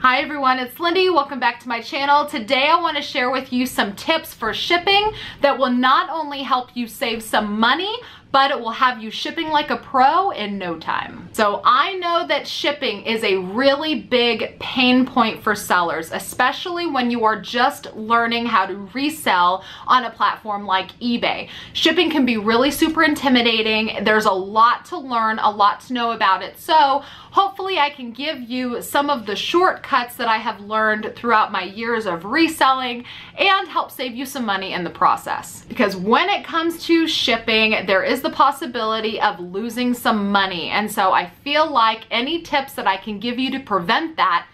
Hi everyone, it's Lindy. Welcome back to my channel. Today I want to share with you some tips for shipping that will not only help you save some money, but it will have you shipping like a pro in no time. So I know that shipping is a really big pain point for sellers, especially when you are just learning how to resell on a platform like eBay. Shipping can be really super intimidating. There's a lot to learn, a lot to know about it. So hopefully I can give you some of the shortcuts that I have learned throughout my years of reselling and help save you some money in the process. Because when it comes to shipping, there is the possibility of losing some money. And so I feel like any tips that I can give you to prevent that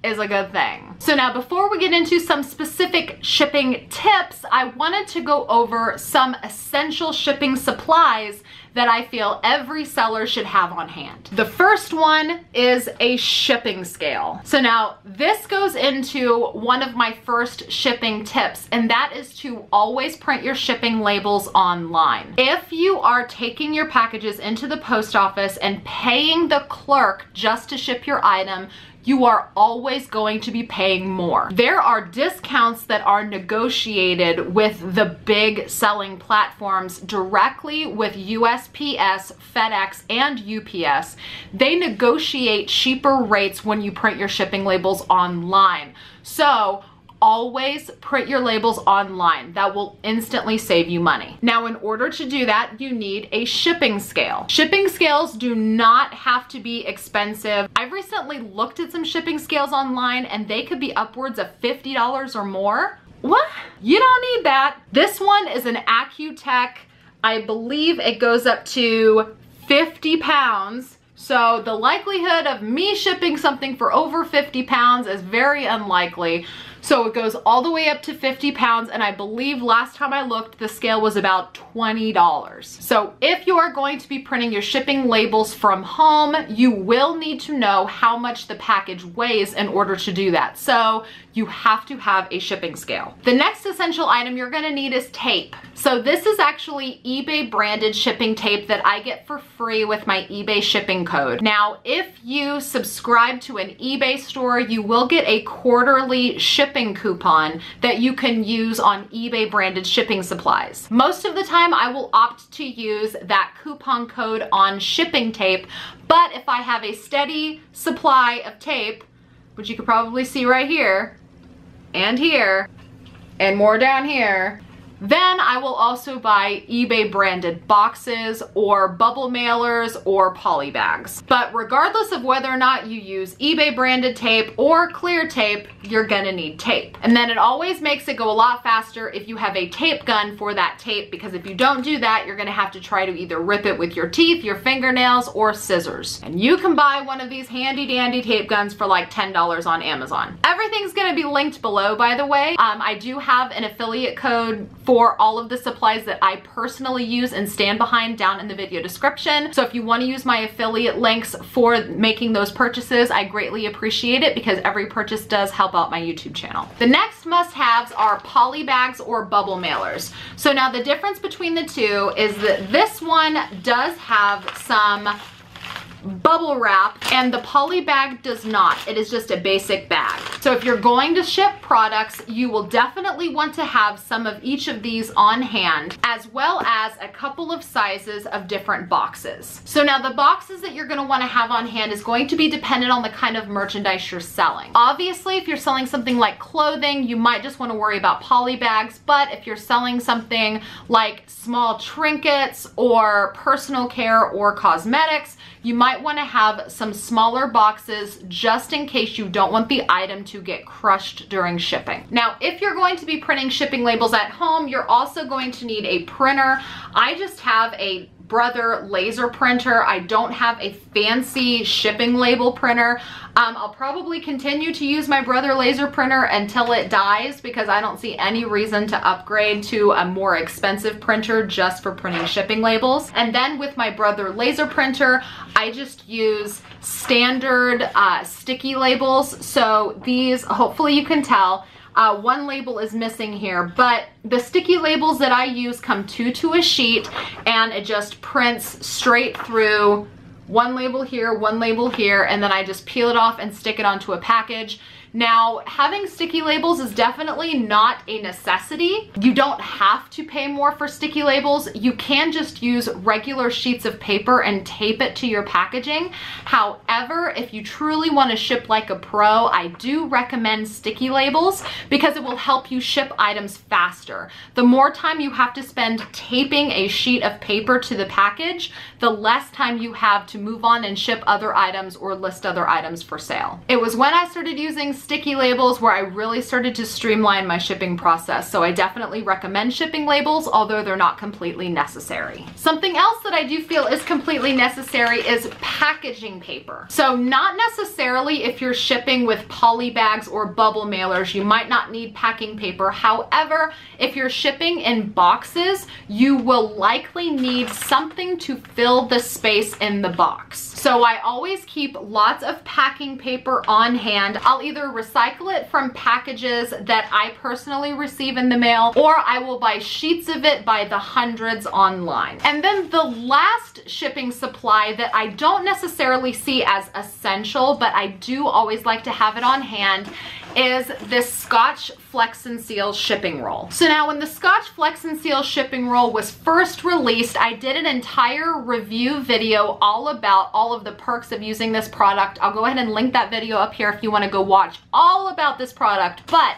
is a good thing. So now before we get into some specific shipping tips, I wanted to go over some essential shipping supplies that I feel every seller should have on hand. The first one is a shipping scale. So now this goes into one of my first shipping tips, and that is to always print your shipping labels online. If you are taking your packages into the post office and paying the clerk just to ship your item, you are always going to be paying more. There are discounts that are negotiated with the big selling platforms directly with USPS, FedEx, and UPS. They negotiate cheaper rates when you print your shipping labels online. So always print your labels online. That will instantly save you money. Now, in order to do that, you need a shipping scale. Shipping scales do not have to be expensive. I've recently looked at some shipping scales online and they could be upwards of $50 or more. What? You don't need that. This one is an Accutech. I believe it goes up to 50 pounds. So the likelihood of me shipping something for over 50 pounds is very unlikely. So it goes all the way up to 50 pounds, and I believe last time I looked, the scale was about $20. So if you are going to be printing your shipping labels from home, you will need to know how much the package weighs in order to do that. So you have to have a shipping scale. The next essential item you're gonna need is tape. So this is actually eBay branded shipping tape that I get for free with my eBay shipping code. Now, if you subscribe to an eBay store, you will get a quarterly shipping coupon that you can use on eBay branded shipping supplies. Most of the time I will opt to use that coupon code on shipping tape, but if I have a steady supply of tape, which you could probably see right here and here and more down here, then I will also buy eBay branded boxes or bubble mailers or poly bags. But regardless of whether or not you use eBay branded tape or clear tape, you're gonna need tape. And then it always makes it go a lot faster if you have a tape gun for that tape, because if you don't do that, you're gonna have to try to either rip it with your teeth, your fingernails, or scissors. And you can buy one of these handy dandy tape guns for like $10 on Amazon. Everything's gonna be linked below, by the way. I do have an affiliate code for all of the supplies that I personally use and stand behind down in the video description. So if you want to use my affiliate links for making those purchases, I greatly appreciate it because every purchase does help out my YouTube channel. The next must-haves are poly bags or bubble mailers. So now the difference between the two is that this one does have some bubble wrap and the poly bag does not. It is just a basic bag. So if you're going to ship products, you will definitely want to have some of each of these on hand, as well as a couple of sizes of different boxes. So now the boxes that you're going to want to have on hand is going to be dependent on the kind of merchandise you're selling. Obviously, if you're selling something like clothing, you might just want to worry about poly bags, but if you're selling something like small trinkets or personal care or cosmetics, you might want to have some smaller boxes just in case you don't want the item to get crushed during shipping. Now, if you're going to be printing shipping labels at home, you're also going to need a printer. I just have a Brother laser printer. I don't have a fancy shipping label printer. I'll probably continue to use my Brother laser printer until it dies because I don't see any reason to upgrade to a more expensive printer just for printing shipping labels. And then with my Brother laser printer, I just use standard sticky labels. So these, hopefully you can tell, one label is missing here, but the sticky labels that I use come two to a sheet and it just prints straight through one label here, one label here, and then I just peel it off and stick it onto a package. Now, having sticky labels is definitely not a necessity. You don't have to pay more for sticky labels. You can just use regular sheets of paper and tape it to your packaging. However, if you truly want to ship like a pro, I do recommend sticky labels because it will help you ship items faster. The more time you have to spend taping a sheet of paper to the package, the less time you have to move on and ship other items or list other items for sale. It was when I started using sticky labels where I really started to streamline my shipping process. So I definitely recommend shipping labels, although they're not completely necessary. Something else that I do feel is completely necessary is packaging paper. So not necessarily if you're shipping with poly bags or bubble mailers, you might not need packing paper. However, if you're shipping in boxes, you will likely need something to fill the space in the box. So I always keep lots of packing paper on hand. I'll either recycle it from packages that I personally receive in the mail, or I will buy sheets of it by the hundreds online. And then the last shipping supply that I don't necessarily see as essential, but I do always like to have it on hand, is this Scotch Flex and Seal shipping roll. So now when the Scotch Flex and Seal shipping roll was first released, I did an entire review video all about all of the perks of using this product. I'll go ahead and link that video up here if you want to go watch all about this product. But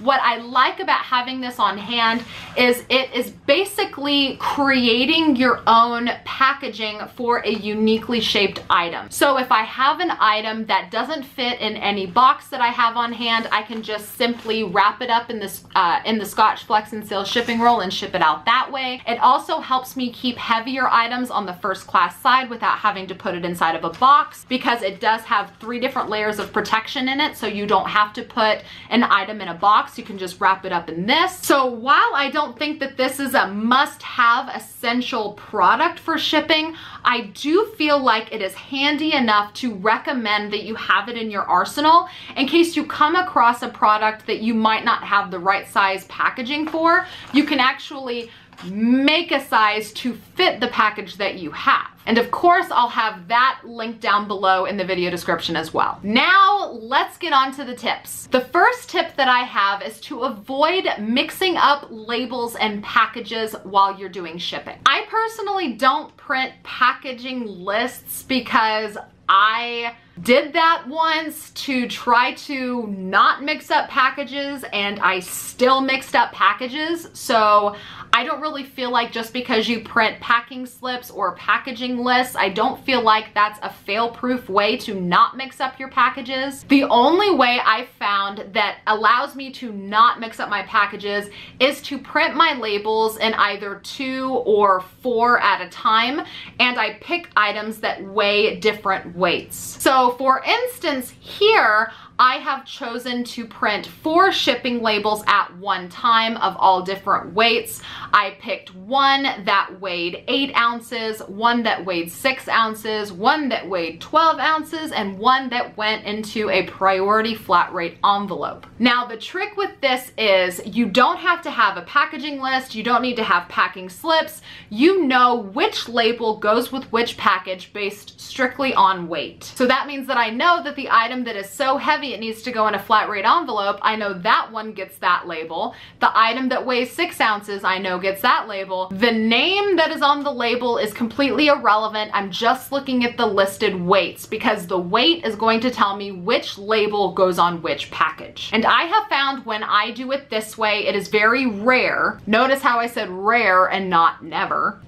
what I like about having this on hand is it is basically creating your own packaging for a uniquely shaped item. So if I have an item that doesn't fit in any box that I have on hand, I can just simply wrap it up in the Scotch Flex and Seal shipping roll and ship it out that way. It also helps me keep heavier items on the first class side without having to put it inside of a box, because it does have 3 different layers of protection in it, so you don't have to put an item in a box. You can just wrap it up in this. So while I don't think that this is a must-have essential product for shipping, I do feel like it is handy enough to recommend that you have it in your arsenal in case you come across a product that you might not have the right size packaging for. You can actually make a size to fit the package that you have. And of course, I'll have that linked down below in the video description as well. Now, let's get on to the tips. The first tip that I have is to avoid mixing up labels and packages while you're doing shipping. I personally don't print packaging lists because I did that once to try to not mix up packages, and I still mixed up packages. So I don't really feel like just because you print packing slips or packaging lists, I don't feel like that's a fail-proof way to not mix up your packages. The only way I've found that allows me to not mix up my packages is to print my labels in either 2 or 4 at a time, and I pick items that weigh different weights. So for instance, here, I have chosen to print 4 shipping labels at one time of all different weights. I picked one that weighed 8 ounces, one that weighed 6 ounces, one that weighed 12 ounces, and one that went into a priority flat rate envelope. Now, the trick with this is you don't have to have a packaging list. You don't need to have packing slips. You know which label goes with which package based strictly on weight. So that means that I know that the item that is so heavy it needs to go in a flat rate envelope, I know that one gets that label. The item that weighs 6 ounces, I know gets that label. The name that is on the label is completely irrelevant. I'm just looking at the listed weights because the weight is going to tell me which label goes on which package. And I have found when I do it this way, it is very rare. Notice how I said rare and not never.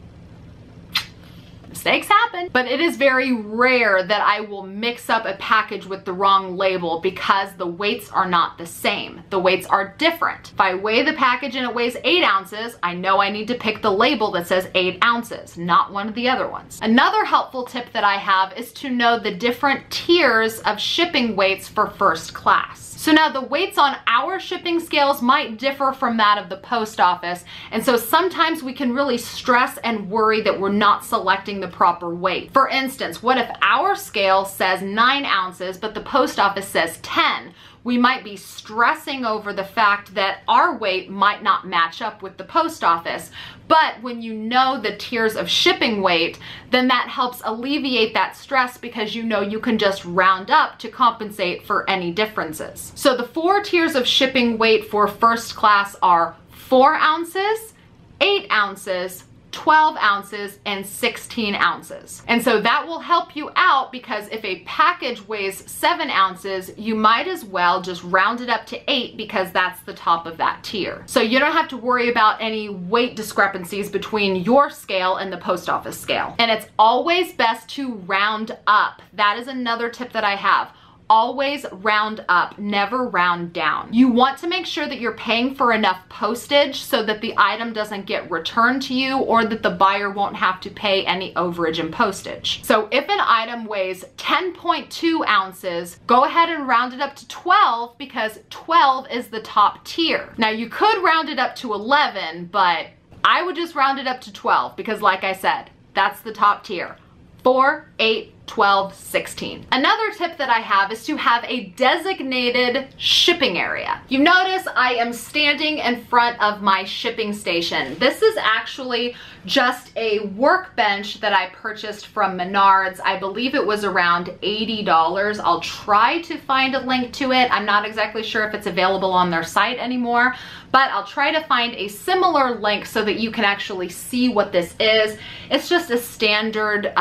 Mistakes happen, but it is very rare that I will mix up a package with the wrong label because the weights are not the same. The weights are different. If I weigh the package and it weighs 8 ounces, I know I need to pick the label that says 8 ounces, not one of the other ones. Another helpful tip that I have is to know the different tiers of shipping weights for first class. So now the weights on our shipping scales might differ from that of the post office, and so sometimes we can really stress and worry that we're not selecting the proper weight. For instance, what if our scale says 9 ounces but the post office says 10? we might be stressing over the fact that our weight might not match up with the post office. But when you know the tiers of shipping weight, then that helps alleviate that stress because you know you can just round up to compensate for any differences. So the 4 tiers of shipping weight for first class are 4 ounces, 8 ounces, 12 ounces, and 16 ounces. And so that will help you out because if a package weighs 7 ounces, you might as well just round it up to 8 because that's the top of that tier. So you don't have to worry about any weight discrepancies between your scale and the post office scale. And it's always best to round up. That is another tip that I have. Always round up, never round down. You want to make sure that you're paying for enough postage so that the item doesn't get returned to you or that the buyer won't have to pay any overage in postage. So if an item weighs 10.2 ounces, go ahead and round it up to 12 because 12 is the top tier. Now you could round it up to 11, but I would just round it up to 12 because like I said, that's the top tier. 4, 8, 12, 16. Another tip that I have is to have a designated shipping area. You notice I am standing in front of my shipping station. This is actually just a workbench that I purchased from Menards. I believe it was around $80. I'll try to find a link to it. I'm not exactly sure if it's available on their site anymore, but I'll try to find a similar link so that you can actually see what this is. It's just a standard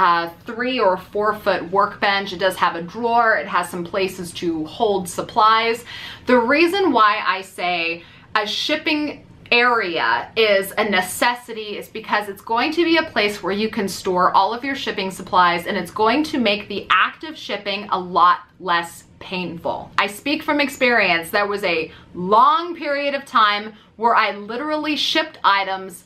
3 or 4 foot workbench. It does have a drawer. It has some places to hold supplies. The reason why I say a shipping area is a necessity is because it's going to be a place where you can store all of your shipping supplies and it's going to make the act of shipping a lot less painful. I speak from experience. There was a long period of time where I literally shipped items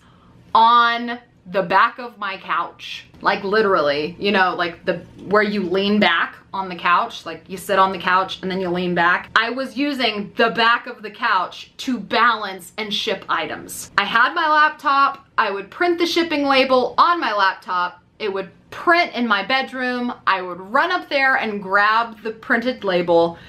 on the back of my couch. Like literally, you know, like where you lean back on the couch, like you sit on the couch and then you lean back. I was using the back of the couch to balance and ship items. I had my laptop, I would print the shipping label on my laptop, it would print in my bedroom, I would run up there and grab the printed label.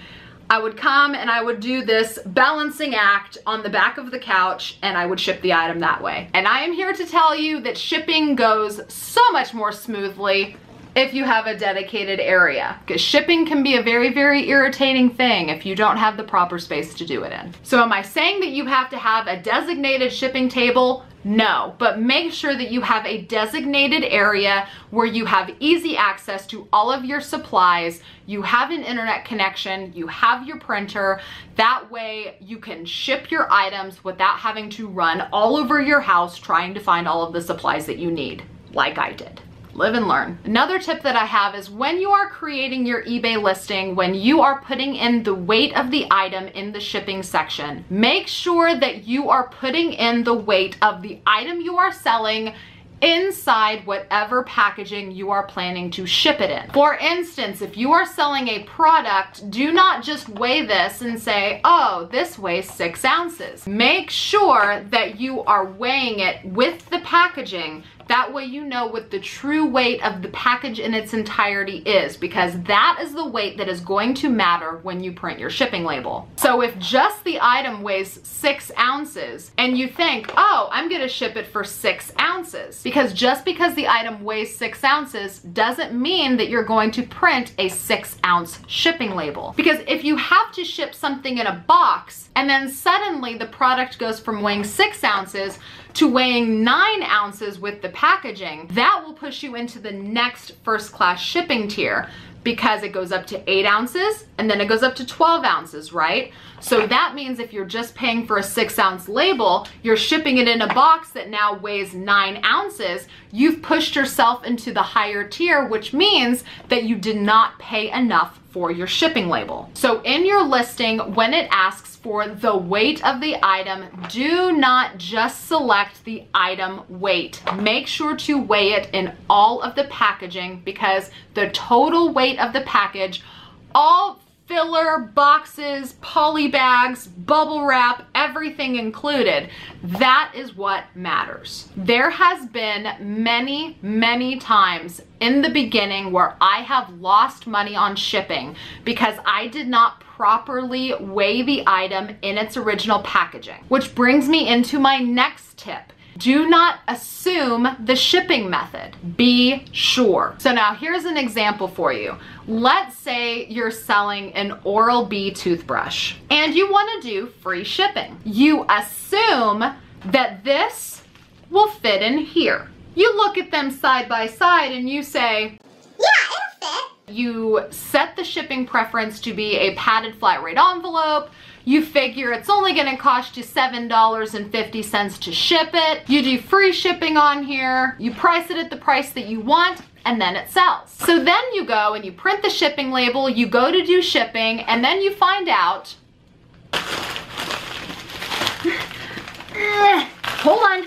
I would come and I would do this balancing act on the back of the couch and I would ship the item that way. And I am here to tell you that shipping goes so much more smoothly if you have a dedicated area, because shipping can be a very, very irritating thing if you don't have the proper space to do it in. So am I saying that you have to have a designated shipping table? No, but make sure that you have a designated area where you have easy access to all of your supplies, you have an internet connection, you have your printer. That way you can ship your items without having to run all over your house trying to find all of the supplies that you need, like I did. Live and learn. Another tip that I have is when you are creating your eBay listing, when you are putting in the weight of the item in the shipping section, make sure that you are putting in the weight of the item you are selling inside whatever packaging you are planning to ship it in. For instance, if you are selling a product, do not just weigh this and say, oh, this weighs 6 ounces. Make sure that you are weighing it with the packaging. That way you know what the true weight of the package in its entirety is, because that is the weight that is going to matter when you print your shipping label. So if just the item weighs 6 ounces and you think, oh, I'm gonna ship it for 6 ounces, because just because the item weighs 6 ounces doesn't mean that you're going to print a 6 ounce shipping label. Because if you have to ship something in a box and then suddenly the product goes from weighing 6 ounces to weighing 9 ounces with the packaging, that will push you into the next first class shipping tier, because it goes up to 8 ounces and then it goes up to 12 ounces, right? So that means if you're just paying for a 6 ounce label, you're shipping it in a box that now weighs 9 ounces, you've pushed yourself into the higher tier, which means that you did not pay enough for your shipping label. So in your listing, when it asks for the weight of the item, do not just select the item weight. Make sure to weigh it in all of the packaging, because the total weight of the package, all filler, boxes, poly bags, bubble wrap, everything included, that is what matters. There has been many, many times in the beginning where I have lost money on shipping because I did not properly weigh the item in its original packaging. Which brings me into my next tip. Do not assume the shipping method. Be sure. So now here's an example for you. Let's say you're selling an Oral-B toothbrush and you want to do free shipping. You assume that this will fit in here. You look at them side by side and you say, yeah, it'll fit. You set the shipping preference to be a padded flat rate envelope. You figure it's only gonna cost you $7.50 to ship it. You do free shipping on here. You price it at the price that you want, and then it sells. So then you go and you print the shipping label, you go to do shipping, and then you find out, hold on.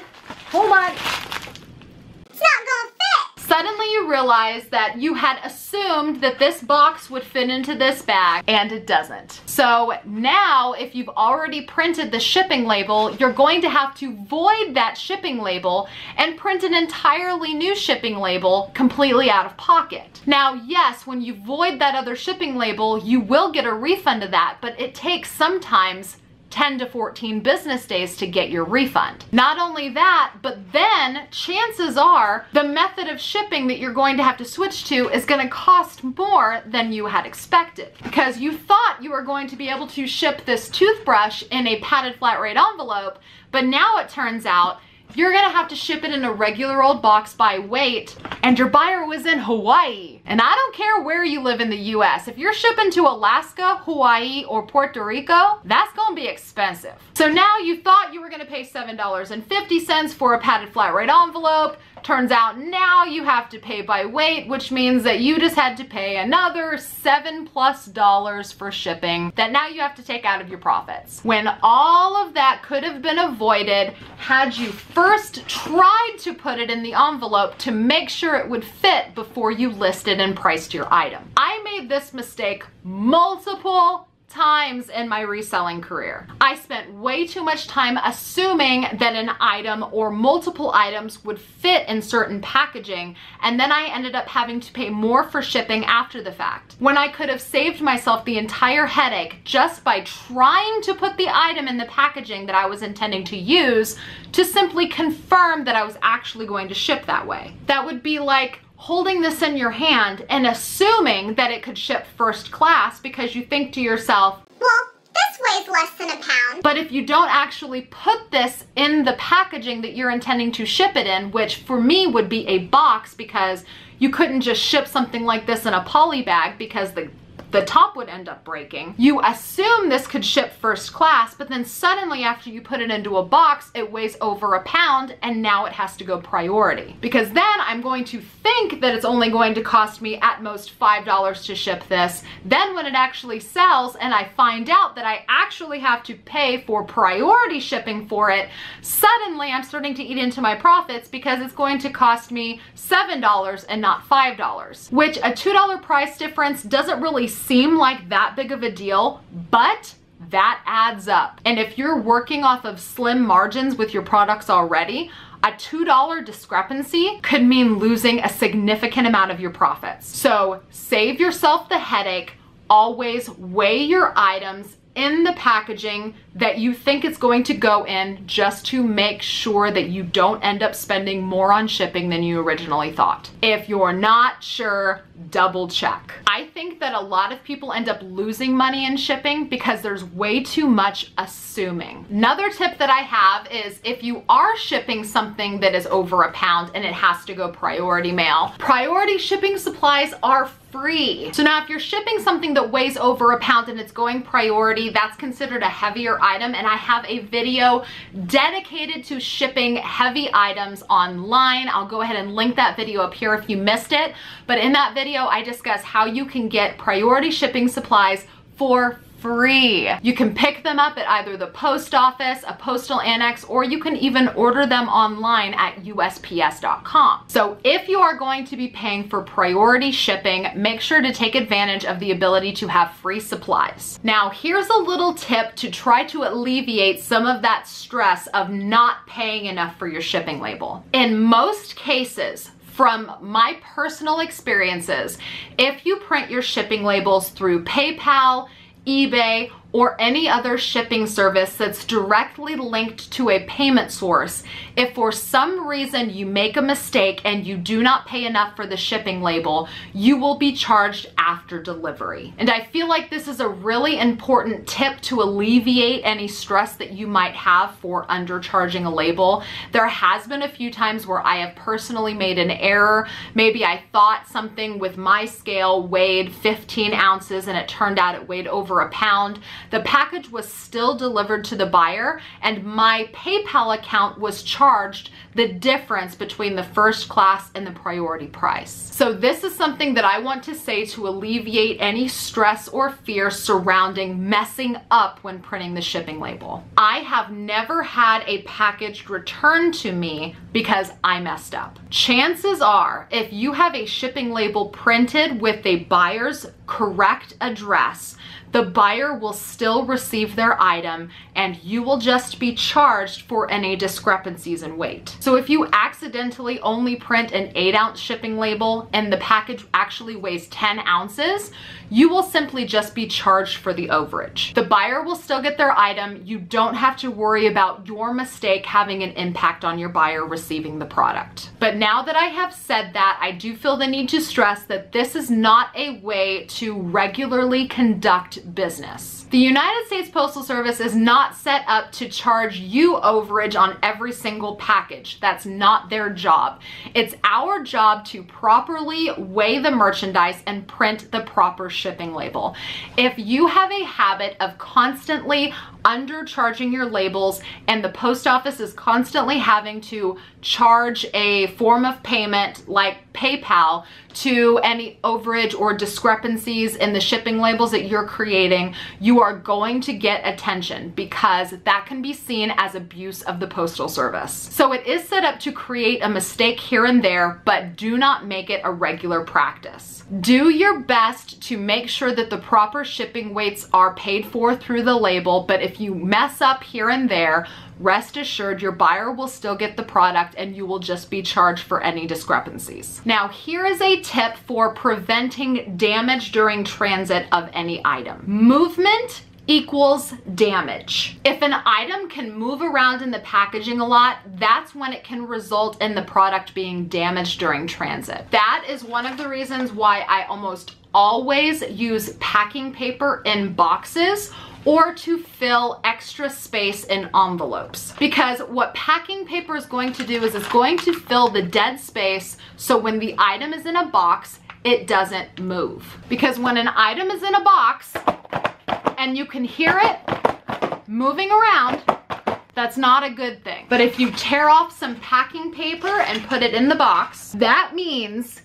It's not gonna fit. Suddenly you realize that you had assumed that this box would fit into this bag, and it doesn't. So now, if you've already printed the shipping label, you're going to have to void that shipping label and print an entirely new shipping label completely out of pocket. Now, yes, when you void that other shipping label, you will get a refund of that, but it takes sometimes 10 to 14 business days to get your refund. Not only that, but then chances are the method of shipping that you're going to have to switch to is going to cost more than you had expected, because you thought you were going to be able to ship this toothbrush in a padded flat rate envelope, but now it turns out you're gonna have to ship it in a regular old box by weight, and your buyer was in Hawaii. And I don't care where you live in the US, if you're shipping to Alaska, Hawaii, or Puerto Rico, that's gonna be expensive. So now you thought you were gonna pay $7.50 for a padded flat rate envelope. Turns out now you have to pay by weight, which means that you just had to pay another $7+ for shipping that now you have to take out of your profits. When all of that could have been avoided had you first tried to put it in the envelope to make sure it would fit before you listed and priced your item. I made this mistake multiple times in my reselling career. I spent way too much time assuming that an item or multiple items would fit in certain packaging, and then I ended up having to pay more for shipping after the fact, when I could have saved myself the entire headache just by trying to put the item in the packaging that I was intending to use to simply confirm that I was actually going to ship that way. That would be like holding this in your hand and assuming that it could ship first class because you think to yourself, well, this weighs less than a pound. But if you don't actually put this in the packaging that you're intending to ship it in, which for me would be a box, because you couldn't just ship something like this in a poly bag because the top would end up breaking. You assume this could ship first class, but then suddenly after you put it into a box, it weighs over a pound and now it has to go priority. Because then I'm going to think that it's only going to cost me at most $5 to ship this. Then when it actually sells and I find out that I actually have to pay for priority shipping for it, suddenly I'm starting to eat into my profits because it's going to cost me $7 and not $5, which a $2 price difference doesn't really seem like that big of a deal, but that adds up. And if you're working off of slim margins with your products already, a $2 discrepancy could mean losing a significant amount of your profits. So save yourself the headache. Always weigh your items in the packaging that you think it's going to go in, just to make sure that you don't end up spending more on shipping than you originally thought. If you're not sure, double check. I think that a lot of people end up losing money in shipping because there's way too much assuming. Another tip that I have is if you are shipping something that is over a pound and it has to go priority mail, priority shipping supplies are free. So now if you're shipping something that weighs over a pound and it's going priority, that's considered a heavier item, and I have a video dedicated to shipping heavy items online. I'll go ahead and link that video up here if you missed it. But in that video, I discuss how you can get priority shipping supplies for free. You can pick them up at either the post office, a postal annex, or you can even order them online at USPS.com. So if you are going to be paying for priority shipping, make sure to take advantage of the ability to have free supplies. Now, here's a little tip to try to alleviate some of that stress of not paying enough for your shipping label. In most cases, from my personal experiences, if you print your shipping labels through PayPal, eBay, or any other shipping service that's directly linked to a payment source, if for some reason you make a mistake and you do not pay enough for the shipping label, you will be charged after delivery. And I feel like this is a really important tip to alleviate any stress that you might have for undercharging a label. There has been a few times where I have personally made an error. Maybe I thought something with my scale weighed 15 ounces and it turned out it weighed over a pound. The package was still delivered to the buyer and my PayPal account was charged the difference between the first class and the priority price. So this is something that I want to say to alleviate any stress or fear surrounding messing up when printing the shipping label. I have never had a package returned to me because I messed up. Chances are, if you have a shipping label printed with a buyer's correct address, the buyer will still receive their item and you will just be charged for any discrepancies in weight. So if you accidentally only print an 8-ounce shipping label and the package actually weighs 10 ounces, you will simply just be charged for the overage. The buyer will still get their item. You don't have to worry about your mistake having an impact on your buyer receiving the product. But now that I have said that, I do feel the need to stress that this is not a way to regularly conduct business. The United States Postal Service is not set up to charge you overage on every single package. That's not their job. It's our job to properly weigh the merchandise and print the proper shipping label. If you have a habit of constantly undercharging your labels and the post office is constantly having to charge a form of payment like PayPal to any overage or discrepancies in the shipping labels that you're creating, you are going to get attention because that can be seen as abuse of the Postal Service. So it is set up to create a mistake here and there, but do not make it a regular practice. Do your best to make sure that the proper shipping weights are paid for through the label, but if you mess up here and there, rest assured your buyer will still get the product and you will just be charged for any discrepancies. Now, here is a tip for preventing damage during transit of any item. Movement equals damage. If an item can move around in the packaging a lot, that's when it can result in the product being damaged during transit. That is one of the reasons why I almost always use packing paper in boxes or to fill extra space in envelopes. Because what packing paper is going to do is it's going to fill the dead space so when the item is in a box, it doesn't move. Because when an item is in a box and you can hear it moving around, that's not a good thing. But if you tear off some packing paper and put it in the box, that means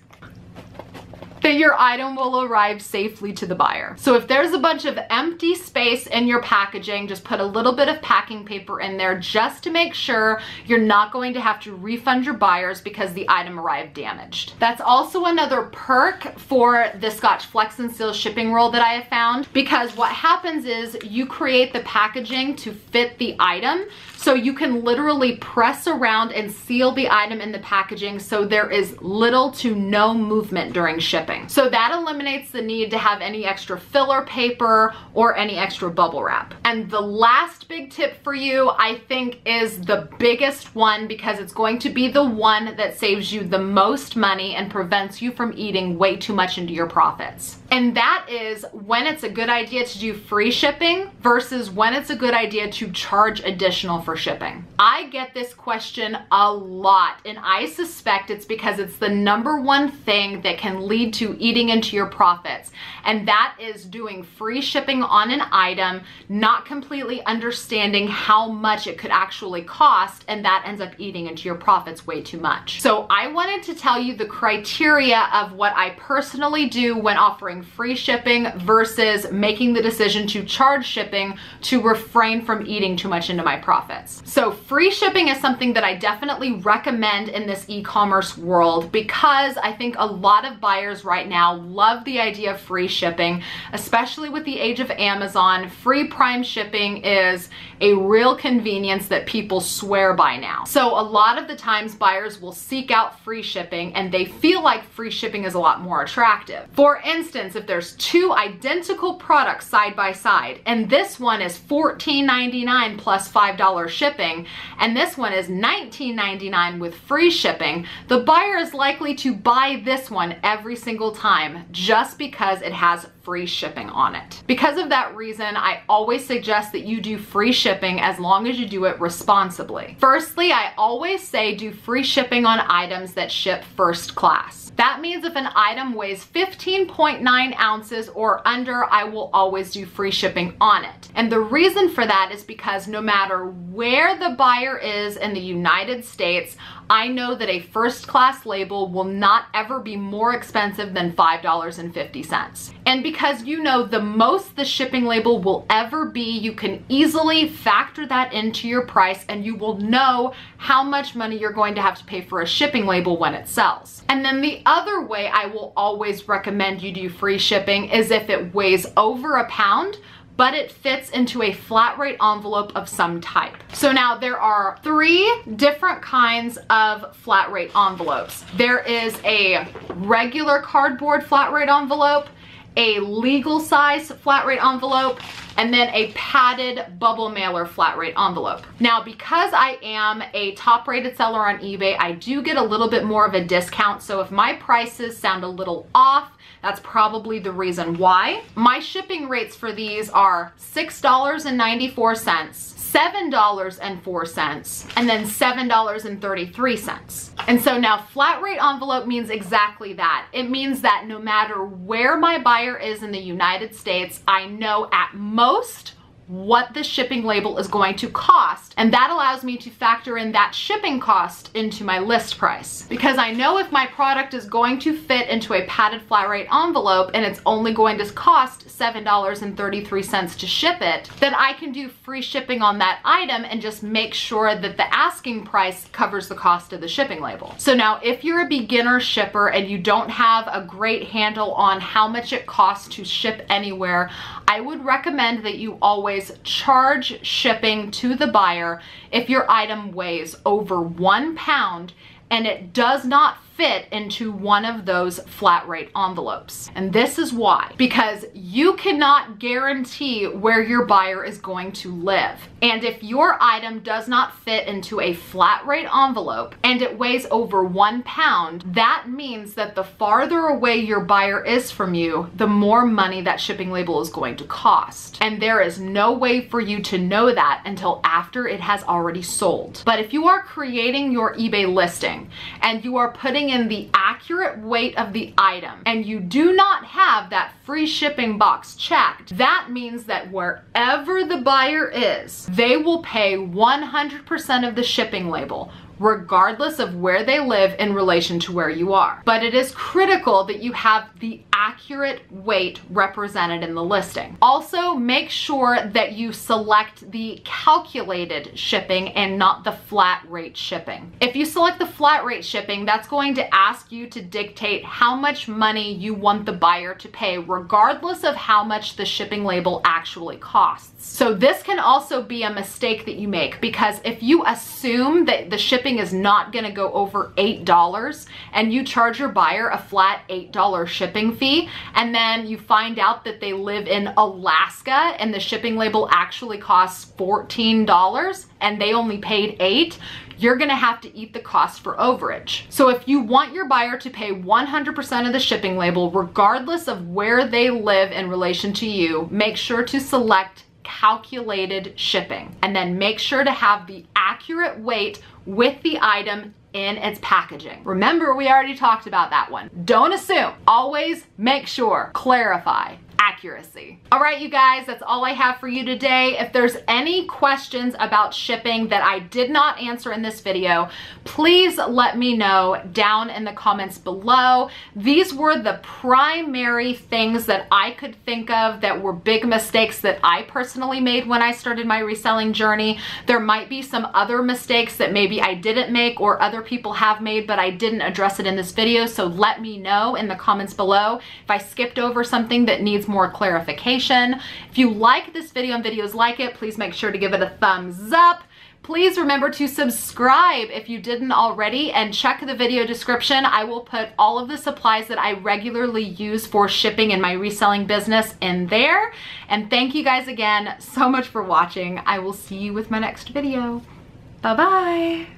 that your item will arrive safely to the buyer. So if there's a bunch of empty space in your packaging, just put a little bit of packing paper in there just to make sure you're not going to have to refund your buyers because the item arrived damaged. That's also another perk for the Scotch Flex and Seal shipping roll that I have found, because what happens is you create the packaging to fit the item, so you can literally press around and seal the item in the packaging so there is little to no movement during shipping. So that eliminates the need to have any extra filler paper or any extra bubble wrap. And the last big tip for you, I think, is the biggest one because it's going to be the one that saves you the most money and prevents you from eating way too much into your profits. And that is when it's a good idea to do free shipping versus when it's a good idea to charge additional for shipping. I get this question a lot, and I suspect it's because it's the #1 thing that can lead to eating into your profits, and that is doing free shipping on an item, not completely understanding how much it could actually cost, and that ends up eating into your profits way too much. So I wanted to tell you the criteria of what I personally do when offering free shipping versus making the decision to charge shipping to refrain from eating too much into my profits. So free shipping is something that I definitely recommend in this e-commerce world because I think a lot of buyers right now love the idea of free shipping, especially with the age of Amazon. Free Prime shipping is a real convenience that people swear by now. So a lot of the times buyers will seek out free shipping and they feel like free shipping is a lot more attractive. For instance, happens if there's two identical products side by side, and this one is $14.99 plus $5 shipping, and this one is $19.99 with free shipping, the buyer is likely to buy this one every single time just because it has free shipping on it. Because of that reason, I always suggest that you do free shipping as long as you do it responsibly. Firstly, I always say do free shipping on items that ship first class. That means if an item weighs 15.9 ounces or under, I will always do free shipping on it. And the reason for that is because no matter where the buyer is in the United States, I know that a first class label will not ever be more expensive than $5.50. And because you know the most the shipping label will ever be, you can easily factor that into your price and you will know how much money you're going to have to pay for a shipping label when it sells. And then the other way I will always recommend you do free shipping is if it weighs over a pound, but it fits into a flat rate envelope of some type. So now there are 3 different kinds of flat rate envelopes. There is a regular cardboard flat rate envelope, a legal size flat rate envelope, and then a padded bubble mailer flat rate envelope. Now, because I am a top rated seller on eBay, I do get a little bit more of a discount. So if my prices sound a little off, that's probably the reason why. My shipping rates for these are $6.94, $7.04, and then $7.33. And so now flat rate envelope means exactly that. It means that no matter where my buyer is in the United States, I know at most what the shipping label is going to cost, and that allows me to factor in that shipping cost into my list price. Because I know if my product is going to fit into a padded flat rate envelope and it's only going to cost $7.33 to ship it, then I can do free shipping on that item and just make sure that the asking price covers the cost of the shipping label. So now if you're a beginner shipper and you don't have a great handle on how much it costs to ship anywhere, I would recommend that you always charge shipping to the buyer if your item weighs over 1 pound and it does not fit into one of those flat rate envelopes. And this is why. Because you cannot guarantee where your buyer is going to live. And if your item does not fit into a flat rate envelope and it weighs over 1 pound, that means that the farther away your buyer is from you, the more money that shipping label is going to cost. And there is no way for you to know that until after it has already sold. But if you are creating your eBay listing and you are putting in the accurate weight of the item and you do not have that free shipping box checked, that means that wherever the buyer is, they will pay 100% of the shipping label, regardless of where they live in relation to where you are. But it is critical that you have the accurate weight represented in the listing. Also, make sure that you select the calculated shipping and not the flat rate shipping. If you select the flat rate shipping, that's going to ask you to dictate how much money you want the buyer to pay, regardless of how much the shipping label actually costs. So this can also be a mistake that you make, because if you assume that the shipping is not going to go over $8 and you charge your buyer a flat $8 shipping fee, and then you find out that they live in Alaska and the shipping label actually costs $14 and they only paid $8, you're gonna have to eat the cost for overage. So if you want your buyer to pay 100% of the shipping label, regardless of where they live in relation to you, make sure to select calculated shipping, and then make sure to have the accurate weight with the item in its packaging. Remember, we already talked about that one. Don't assume. Always make sure. Clarify. Accuracy. All right, you guys, that's all I have for you today. If there's any questions about shipping that I did not answer in this video, please let me know down in the comments below. These were the primary things that I could think of that were big mistakes that I personally made when I started my reselling journey. There might be some other mistakes that maybe I didn't make or other people have made, but I didn't address it in this video, so let me know in the comments below if I skipped over something that needs more clarification. If you like this video and videos like it, please make sure to give it a thumbs up. Please remember to subscribe if you didn't already, and check the video description. I will put all of the supplies that I regularly use for shipping in my reselling business in there. And thank you guys again so much for watching. I will see you with my next video. Bye-bye.